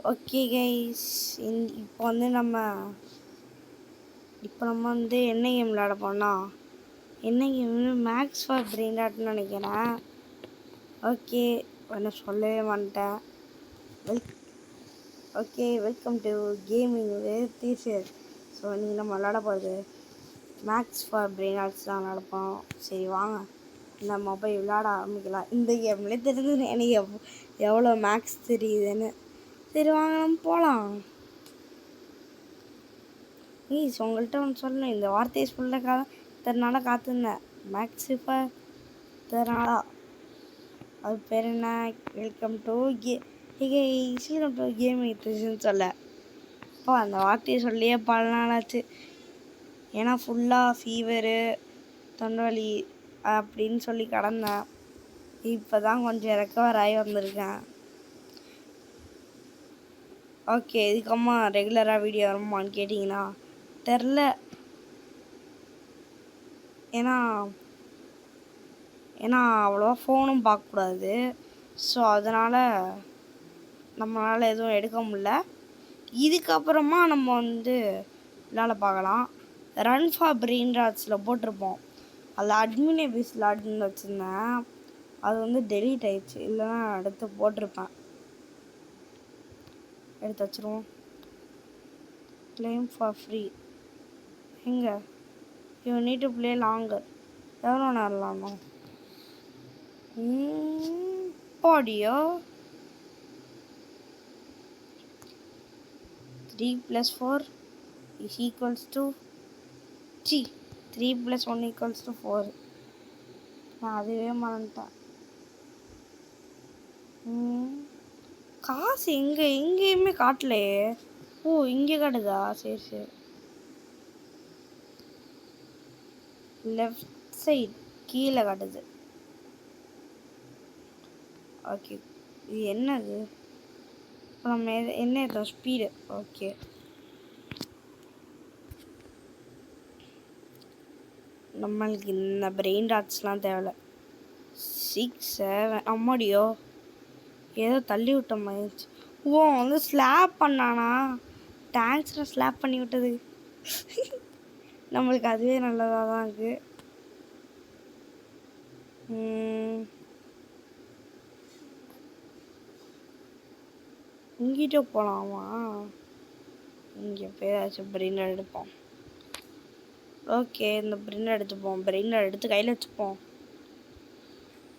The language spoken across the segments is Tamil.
ஓகே கைஸ், இப்போ நம்ம வந்து என்ன கேம் விளையாட போனால் என்ன கேம்னு மேக்ஸ் ஃபார் பிரெயின் டாட்னு நினைக்கிறேன். ஓகே, ஒன்று சொல்லவே மாட்டேன். Welcome to gaming with teacher. So நீங்கள் நம்ம விளையாட போகிறது மேக்ஸ் ஃபார் பிரெயின் டாட்ஸ் தான் விளையாடப்போம். சரி வாங்க நம்ம போய் விளையாட ஆரம்பிக்கலாம். இந்த கேம்லேயே தெரிஞ்சது எனக்கு எவ்வளோ மேக்ஸ் தெரியுதுன்னு. சரி வாங்க நம்ம போகலாம். உங்கள்கிட்ட ஒன்று சொல்லணும். இந்த வார்த்தையை சொல்ல இத்தனை நாளாக காத்திருந்தேன். மேக்ஸ் இப்போ இத்தனை நாளாக அது பேர் என்ன? வெல்கம் டு கேம் வித்துன்னு சொல்ல இப்போ அந்த வார்த்தையை சொல்லியே பல நாளாச்சு. ஏன்னா ஃபுல்லாக ஃபீவரு தொண்டவலி அப்படின்னு சொல்லி கடந்தேன். இப்போ தான் கொஞ்சம் ரெக்கவர் ஆகி வந்திருக்கேன். ஓகே, இதுக்கம்மா ரெகுலராக வீடியோ வருமான்னு கேட்டிங்கன்னா தெரில. ஏன்னா அவ்வளோவா ஃபோனும் பார்க்கக்கூடாது. ஸோ அதனால் நம்மளால் எதுவும் எடுக்க முடில. இதுக்கப்புறமா நம்ம விளையாட பார்க்கலாம். ரன் ஃபார் பிரெயின் டாட்ஸில் போட்டிருப்போம். அதில் அட்மின் எபிஸ் விளாட்னு வச்சுருந்தேன். அது டெலீட் ஆயிடுச்சு. இல்லைன்னா எடுத்து போட்டிருப்பேன். எடுத்து வச்சுருவோம். கிளைம் ஃபார் ஃப்ரீ எங்கே? You need to play longer. எவ்வளோ நேரம் விளாடணும்? பாடியோ 3 + 4 = 3 + 1 = 4. நான் அதுவே மறந்துட்டேன். காசு எங்கேயுமே காட்டலையே. ஓ, இங்கே காட்டுதா? சரி சரி. லெஃப்ட் சைடு கீழே காட்டுது. ஓகே, இது என்னது? நம்ம என்ன ஏதோ ஸ்பீடு. ஓகே, நம்மளுக்கு இந்த பிரெயின் டாட்ஸ்லாம் தேவையில்ல. 6 7 அம்மாடியோ ஏதோ தள்ளி விட்ட மாதிரி. ஓ, ஸ்லாப் பண்ணானா? தேங்க்ஸ்டா ஸ்லாப் பண்ணி விட்டது. நம்மளுக்கு அதுவே நல்லதாக தான் இருக்குது. இங்கிட்ட போகலாமா? இங்கே போய் ஏதாச்சும் பிரிண்டர் எடுப்போம். ஓகே, இந்த பிரிண்டர் எடுத்துப்போம். பிரிண்டர் எடுத்து கையில் வச்சுப்போம்.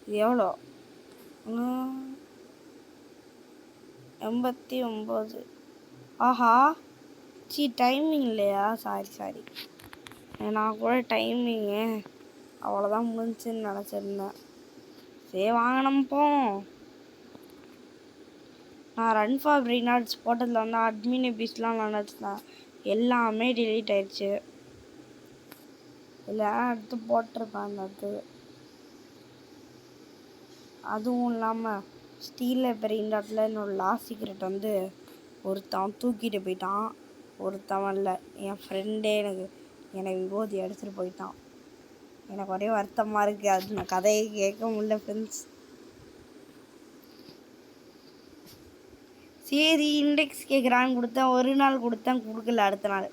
இது எவ்வளோ? 89. ஆஹா, டைமிங் இல்லையா? சாரி. நான் கூட டைமிங்கு அவ்வளோதான் முடிஞ்சுன்னு நினச்சிருந்தேன். சரி வாங்க நம்ம போவோம். நான் ரன் ஃபார் பிரெயின் டாட்ஸ் போட்டதில் அட்மின் எபிஸ்லாம் நினச்சிட்டேன். எல்லாமே டிலீட் ஆயிடுச்சு. இல்லை எடுத்து போட்டிருப்பேன் அது. அதுவும் இல்லாமல் ஸ்டீலில் பிரெயின் டாட்டில் என்னோட லாஸ்ட் சீக்ரெட் ஒருத்தன் தூக்கிட்டு போயிட்டான். ஒருத்தவன் இல்லை, என் ஃப்ரெண்டே எனக்கு விபூதி எடுத்துகிட்டு போயிட்டான். எனக்கு ஒரே வருத்தமாக இருக்குது. அது நான் கதையை கேட்க முடியல ஃப்ரெண்ட்ஸ். சரி, இண்டெக்ஸ் கேட்குறான்னு கொடுத்தேன். ஒரு நாள் கொடுத்தேன், கொடுக்கல அடுத்த நாள்.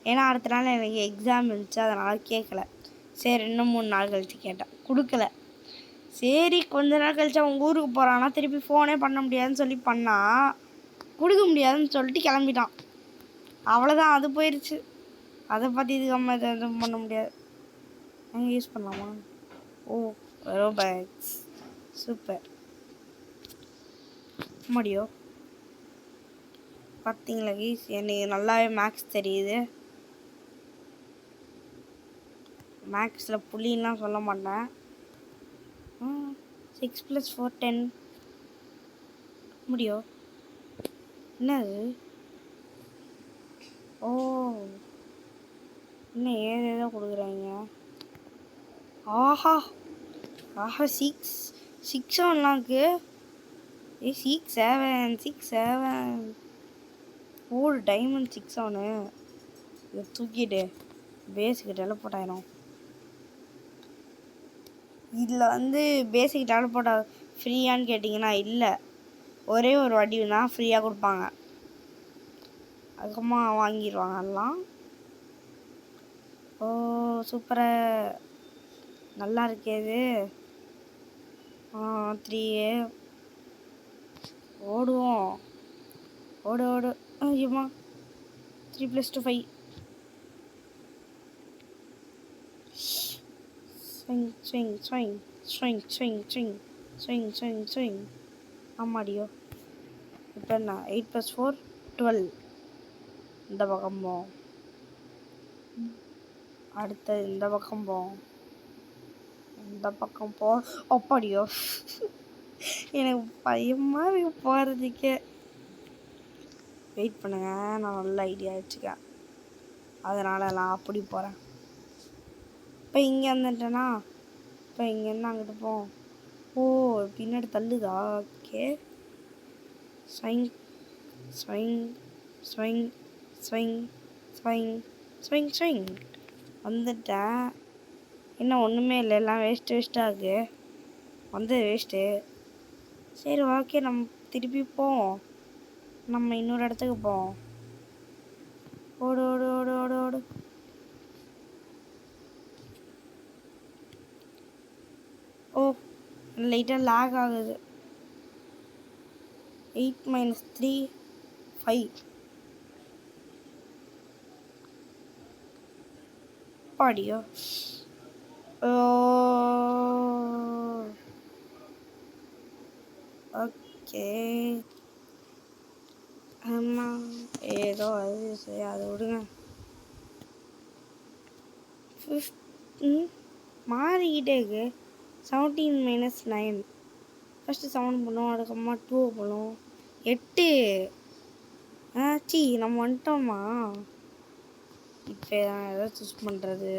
ஏன்னா அடுத்த நாள் எனக்கு எக்ஸாம் இருந்துச்சு, அதனால் கேட்கல. சரி, இன்னும் 3 நாள் கழித்து கேட்டேன், கொடுக்கல. சரி, கொஞ்ச நாள் கழிச்சு அவன் ஊருக்கு போகிறான்னா திருப்பி ஃபோனே பண்ண முடியாதுன்னு சொல்லி பண்ணால் கொடுக்க முடியாதுன்னு சொல்லிட்டு கிளம்பிட்டான். அவ்வளோதான், அது போயிடுச்சு. அதை பற்றி இதுக்கு எதுவும் பண்ண முடியாது. எங்கே யூஸ் பண்ணலாமா? ஓ, ரோபாக்ஸ் சூப்பர். முடியோ பார்த்தீங்களா கீஸ், எனக்கு நல்லாவே மேக்ஸ் தெரியுது. மேக்ஸில் புள்ளின்லாம் சொல்ல மாட்டேன். 6 + 4 10. முடியோ என்னது? ஓ, இன்னும் ஏதேதோ கொடுக்குறாங்க. ஆஹா 6 ஒன்லாக்கு. 6 7 4 டைமண்ட் 6 ஒன்று. இதை தூக்கிட்டு பேஸுக்கு டெலபோர்ட் ஆயிரும். இதில் பேசிக் டெலபோர்ட் ஃப்ரீயான்னு கேட்டிங்கன்னா இல்லை, ஒரே ஒரு வாட்டி தான் ஃப்ரீயாக கொடுப்பாங்க. அதுக்கப்புறமா வாங்கிடுவாங்க எல்லாம். ஓ சூப்பராக நல்லா இருக்கே இது. 3 ஓடுவோம். ஓடு ஓடு. ஐயம்மா 3 + 2 5. Swing swing swing swing swing swing swing swing swing. ஆமாடியோ. இப்போ என்ன 8 + 4 12. இந்த பக்கம் போவோம். அடுத்தது இந்த பக்கம் போவோம். இந்த பக்கம் போ. அப்படியோ எனக்கு பயமாக இருக்கு போகிறதுக்கே. வெயிட் பண்ணுங்க, நான் நல்ல ஐடியா வச்சுக்கேன். அதனால நான் அப்படி போகிறேன். இப்போ இங்கே வந்துட்டேன்னா இப்போ இங்கேருந்து அங்கிட்டு போவோம். ஓ பின்னாடி தள்ளுதா? ஓகே. ஸ்வைங் ஸ்வைங் ஸ்வைங் ஸ்வைங் ஸ்வைங் ஸ்வைங் ஸ்வைங். வந்துட்டேன். இன்னும் ஒன்றுமே இல்லை, எல்லாம் வேஸ்ட்டாக இருக்குது. வந்தது வேஸ்ட்டு. சரி ஓகே, நம்ம திருப்பி போவோம். நம்ம இன்னொரு இடத்துக்கு போவோம். ஓடு ஓடு ஓடு ஓடு ஓடு. ஓ லைட்டாக லேக் ஆகுது. 8 - 3 5. பாடியோ. ஓகே. ஆமாம் ஏதோ அது சரி, அதை விடுங்க. மாறிக்கிட்டே இருக்கு. 17 - 9. ஃபஸ்ட்டு 7 பண்ணுவோம், அதுக்கப்புறமா 2 பண்ணுவோம். 8. நம்ம வந்துட்டோமா? இப்போ எதாவது சூஸ் பண்ணுறது.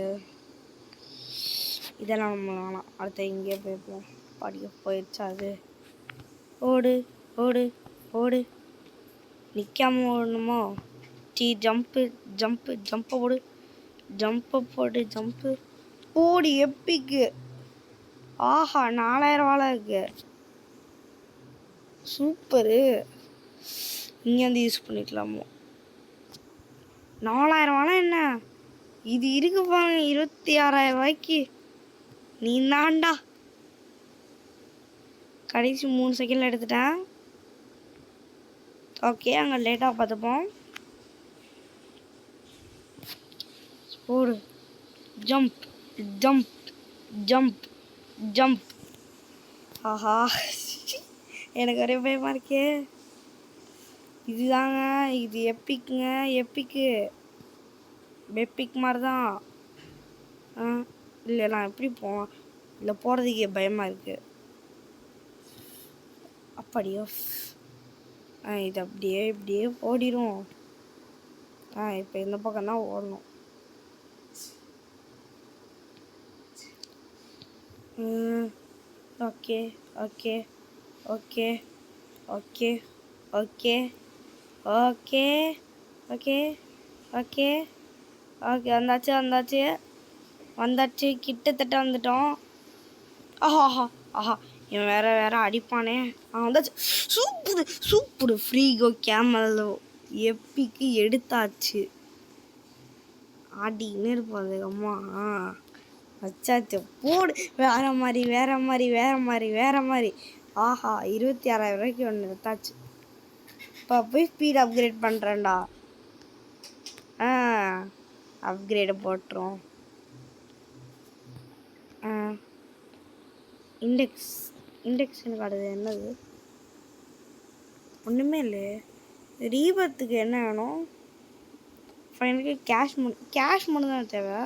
இதெல்லாம் நம்ம வேணாம். அடுத்த இங்கேயே போய்ப்போம். பாடியோ போயிடுச்சா அது? ஓடு ஓடு ஓடு. நிற்காம ஓடணுமோ? ஜம்ப்பு ஜம்ப்பு ஜம்பை போடு. ஜம்பை போடு ஜம்ப்பு போடு. எப்பிக்கு. ஆஹா 4000 வாழை இருக்கு. சூப்பரு. இங்கே வந்து யூஸ் பண்ணிக்கலாமோ? 4000 வாழை என்ன இது இருக்கு பாருங்க. 26,000 ரூபாய்க்கு. நீ தாண்டா. கடைசி 3 செகண்டில் எடுத்துட்டேன். ஓகே, அங்கே லேட்டாக பார்த்துப்போம். போடு. Jump jump jump jump. ஆஹா எனக்கு ஒரே பயமாக இருக்கே. இதுதாங்க, இது எப்பிக்குங்க. எப்பிக் மாதிரி தான். இல்லை நான் எப்படி போவேன்? இல்லை போகிறதுக்கே பயமாக இருக்குது. அப்படியோ. இது அப்படியே இப்படியே ஓடிடும். இப்போ இந்த பக்கம் தான் ஓடணும். Okay okay okay okay okay okay okay okay okay. வந்தாச்சு கிட்டத்தட்ட வந்துட்டோம். ஆஹா இவன் வேற அடிப்பானே. வந்தாச்சு. சூப்பரு ஃப்ரீகோ கேமலோ எப்பிக்கு எடுத்தாச்சு. ஆடின்னு இருப்போம். அது அம்மா வச்சாச்சு. போடு. வேற மாதிரி. ஆஹா 26,000 ரூபாய்க்கு ஒன்று எடுத்தாச்சு. இப்போ போய் ஸ்பீட் அப்கிரேட் பண்ணுறேன்டா. அப்கிரேடை போட்டுரும். இண்டெக்ஸ் காட்டுது. என்னது? ஒன்றுமே இல்லை. ரீபத்துக்கு என்ன வேணும்? ஃபைனலுக்கு கேஷ் மட்டும் தான் தேவை.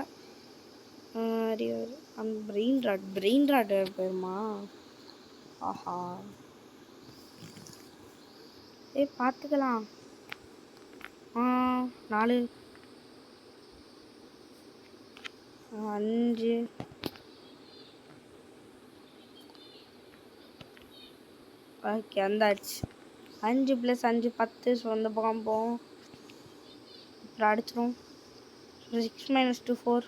அந்த பிரெயின் ராட் போயிருமா? ஆஹா பார்த்துக்கலாம். 4 5 ஓகே வந்தாச்சு. 5 + 5 10. ஸோ அந்த பக்கம் போவோம். அப்புறம் அடிச்சிடும். 6 - 2 4.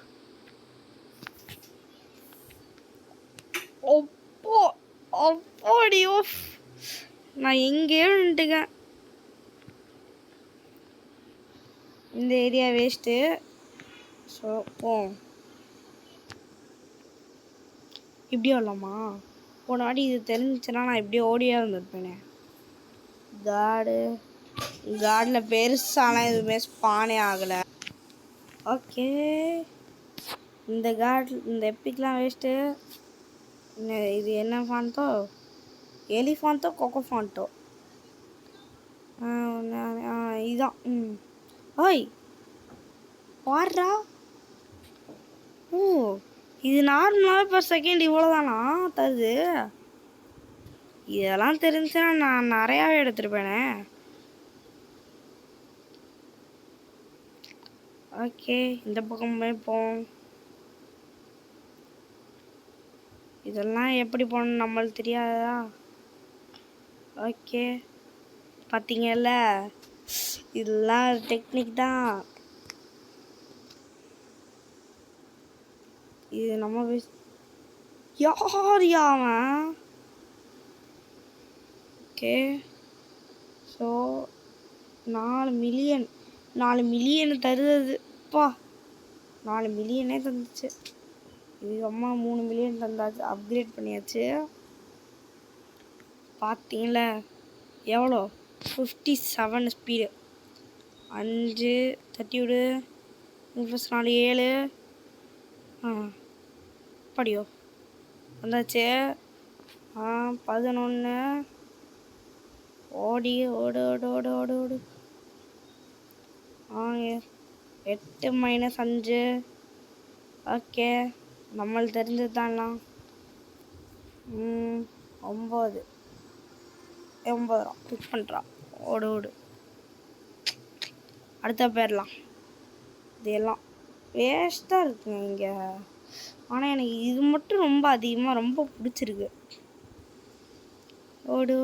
அப்போடியோ நான் எங்கேயோ நின்றுக்கேன். இந்த ஏரியா வேஸ்ட்டு. ஸோ போம் இப்படி வரலாமா? போன வாட்டி இது தெரிஞ்சுச்சுன்னா நான் இப்படியே ஓடியே வந்துருப்பேனே. காடில் பெருசாலாம் எதுவுமே ஸ்பானே ஆகலை. ஓகே, இந்த எப்பிக்லாம் வேஸ்ட்டு. இது என்ன ஃபாண்ட்டோ? எலிஃபாண்ட்டோ கொக்கோஃபாண்ட்டோ? இதுதான். ஓய் பாடுறா. ஓ, இது நார்மலாகவே பர் செகண்ட் இவ்வளோதானா தருது? இதெல்லாம் தெரிஞ்சுன்னா நான் நிறையாவே எடுத்துருப்பேனே. ஓகே, இந்த பக்கம் போய்ப்போம். இதெல்லாம் எப்படி போகணும்னு நம்மளுக்கு தெரியாதா? ஓகே, பார்த்தீங்கல்ல, இதெல்லாம் டெக்னிக் தான். இது நம்ம யார் யாவன்? ஓகே, ஸோ 4 மில்லியன் தருதுப்பா. 4 மில்லியனே தந்துச்சு. இது அம்மா 3 மில்லியன் தந்தாச்சு. அப்கிரேட் பண்ணியாச்சு. பார்த்தீங்கள எவ்வளோ? 57 ஸ்பீடு. 5 தட்டி விடு. 4 7. படியோ வந்தாச்சு. 11. ஓடு. 8 - 5. ஓகே, நம்மளுக்கு தெரிஞ்சது தான்லாம். 9 பிக் பண்ணுறான். ஓடு. அடுத்த போயிடலாம். இதெல்லாம் வேஸ்ட்டாக இருக்குங்க இங்கே. ஆனால் எனக்கு இது மட்டும் ரொம்ப பிடிச்சிருக்கு. ஓடு.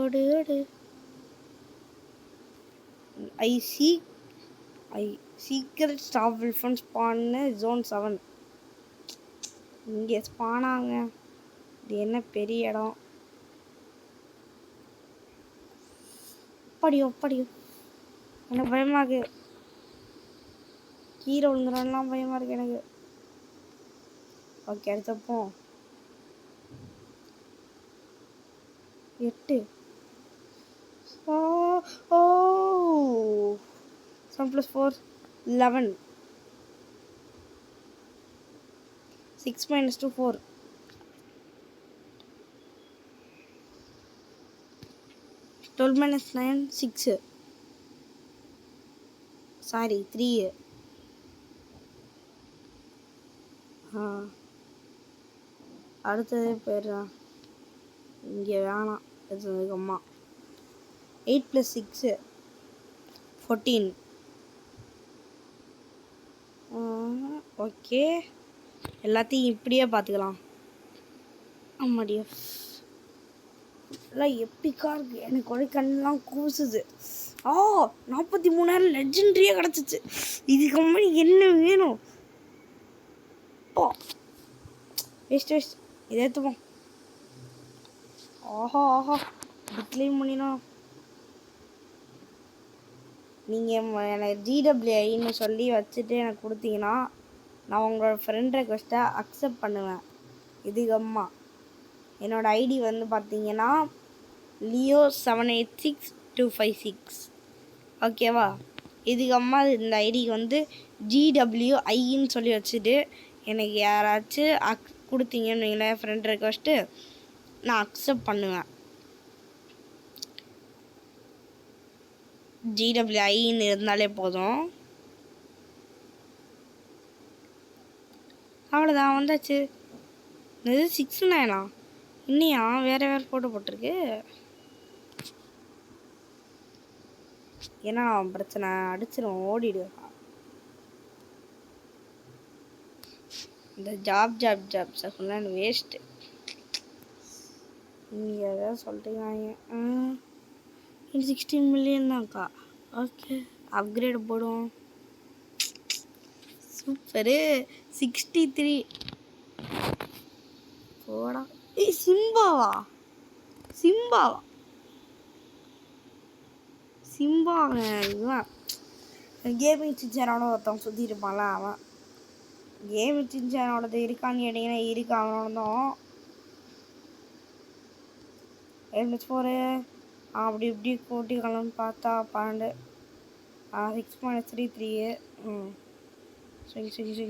ஐ சீக்ரெட் ஸ்டாப் வில்ஃபன் ஸ்பான்னு ஜோன் 7 இங்கே ஸ்பானாங்க. இது என்ன பெரிய இடம். படியோ எனக்கு பயமாக இருக்கு. கீரை விழுந்துடான்லாம் பயமாக இருக்கு எனக்கு. ஓகே, அடுத்தப்போ 8. 7 + 4 11. 6 - 2 4. 12 - 9 6. சாரி 3. அடுத்தது போயிடுறான். இங்கே வேணாம். எடுத்ததுக்கு அம்மா 8 + 6 14. ஓகே, எல்லாத்தையும் இப்படியே பார்த்துக்கலாம். ஆமாடியோ, எல்லாம் எப்பிக்காக இருக்குது. எனக்கு ஒரு கண்ணெலாம் கூசுது. 43,000 லெஜெண்ட்ரியே கிடச்சிச்சு. இதுக்கு முன்னாடி என்ன வேணும்? வேஸ்ட். இதை எடுத்துப்போம். ஆஹா டிக்ளைம் பண்ணினோம். நீங்கள் எனக்கு GWIன்னு சொல்லி வச்சுட்டு எனக்கு கொடுத்தீங்கன்னா நான் உங்களோட ஃப்ரெண்ட் ரெக்வெஸ்ட்டை அக்செப்ட் பண்ணுவேன். இதுக்கு அம்மா என்னோடய ஐடி வந்து பார்த்தீங்கன்னா Leo786256. ஓகேவா? இதுக்கு அம்மா இந்த ஐடிக்கு வந்து GWIன்னு சொல்லி வச்சுட்டு எனக்கு யாராச்சும் கொடுத்தீங்கன்னு வைங்களேன் ஃப்ரெண்ட் ரெக்வெஸ்ட்டு, நான் அக்செப்ட் பண்ணுவேன். GWIன்னு இருந்தாலே போதும். அவ்வளோதான், வந்தாச்சு. இது 6 இன்னையா வேறு ஃபோட்டோ போட்டிருக்கு. ஏன்னா பிரச்சனை அடிச்சிடும், ஓடிடு. இந்த ஜாப் சொன்னால் வேஸ்ட்டு. நீங்கள் எதாவது சொல்கிறீங்க. இது 16 மில்லியன் தான்க்கா. ஓகே, அப்கிரேட் போடுவோம். சூப்பரு. 63 போடா. சிம்பாவா இதுதான் கேமிங் சின்சானோட ஒருத்தவன் சுற்றி இருப்பான்ல அவன். கேமிங் சின்சானோடது இருக்கான்னு கேட்டிங்கன்னா இருக்கு. அவனோட தான் -4 அப்படி இப்படி கூட்டிக்கலாம்னு பார்த்தா 12 6 -3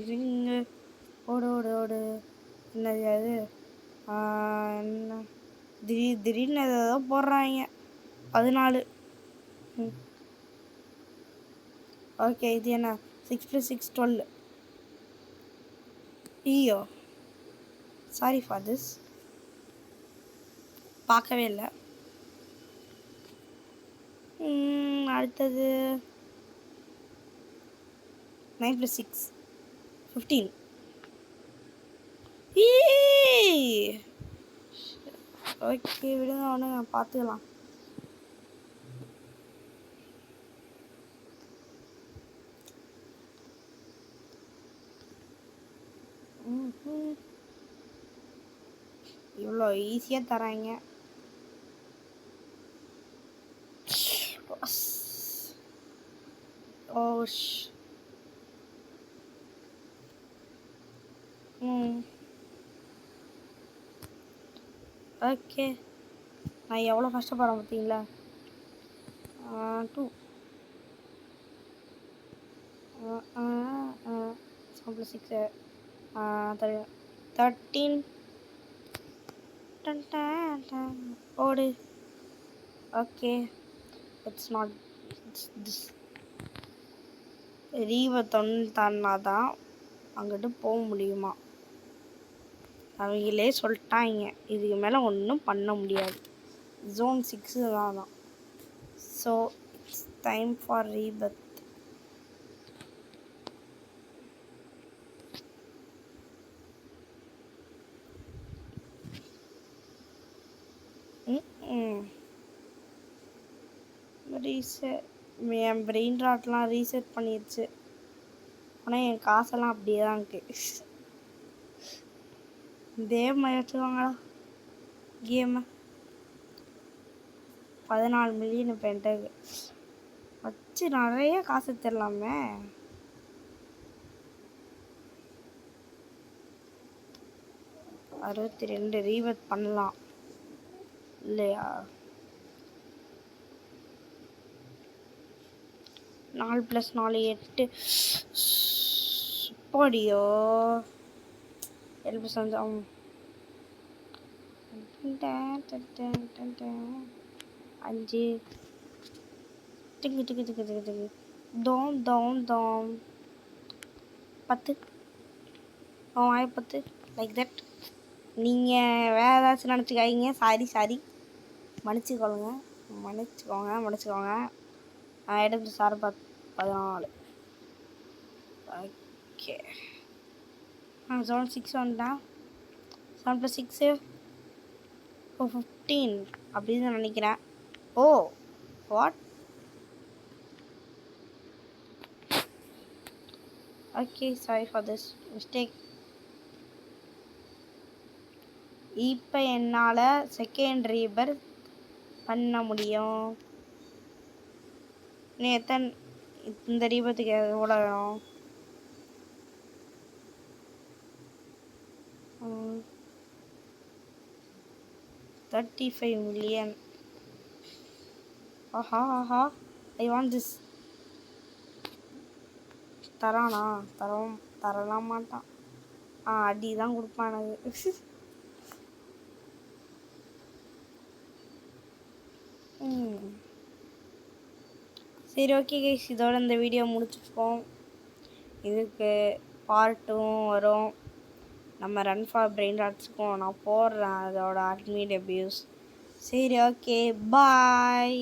3 ஓடு ஓடு ஓடு. என்னது அது? என்ன திடீர்னு ஏதோ போடுறாங்க 14. ஓகே, இது என்ன? 6 + 6 12. ஐயோ, சாரி ஃபார் திஸ், பார்க்கவே இல்லை. அடுத்தது 9 + 6 15. ஓகே, விடுங்க, ஒன்று பார்த்துக்கலாம். இவ்வளோ ஈஸியாக தராங்க. ஓகே, நான் எவ்வளோ கஷ்டப்படுறேன் பார்த்தீங்களா? 2 7 + 6 13. ஓடு. Okay, it's not this. ரீவை தாண்டினா தான் அங்கிட்டு போக முடியுமா? அவங்களே சொல்லிட்டாங்க, இதுக்கு மேலே ஒன்றும் பண்ண முடியாது. Zone 6 தான். So it's time for rebirth. என் பிரெயின் ராட்லாம் ரீசெட் பண்ணிடுச்சு. ஆனால் என் காசெல்லாம் அப்படியே தான் இருக்குது. இதே மாதிரி வச்சுக்கோங்களா கேமை. 14 மில்லியன் இப்போ என்கிட்ட வச்சு நிறைய காசு தரலாமே. $62 ரீபர்த் பண்ணலாம் இல்லையா? 4 + 4 8. படியோ 7 + 5 5. டிங்கு டிங்கு டிங்கு டிங்கு டிங்கு. தோம் தோம் தோம் 10. 10 லைக் தட். நீங்கள் வேறு ஏதாச்சும் நினச்சிக்காதீங்க. சாரி மன்னிச்சுக்கோங்க. எடுத்து சார் 14. ஓகே, Zone 6 வந்துட்டான். 7 + 6 15 அப்படின்னு நினைக்கிறேன். Oh what? Okay, sorry for this mistake. இப்போ என்னால் செகண்ட் ரீபர்த் பண்ண முடியும். நீ இந்த ரீபத்துக்கு எவ்வளோ வேணும்? 35 மில்லியன். ஆஹா, ஐ வாண்ட் திஸ். தரானா? தரலாம் மாட்டான். அடி தான் கொடுப்பான் எனக்கு. சரி, ஓகே கைஸ், இதோட இந்த வீடியோ முடிச்சுப்போம். இதுக்கு பார்ட்டும் வரும். நம்ம ரன் ஃபார் பிரெயின் ராட்ஸுக்கும் நான் போடுறேன் அதோட அட்மிட் அபியூஸ். சரி, ஓகே, பாய்.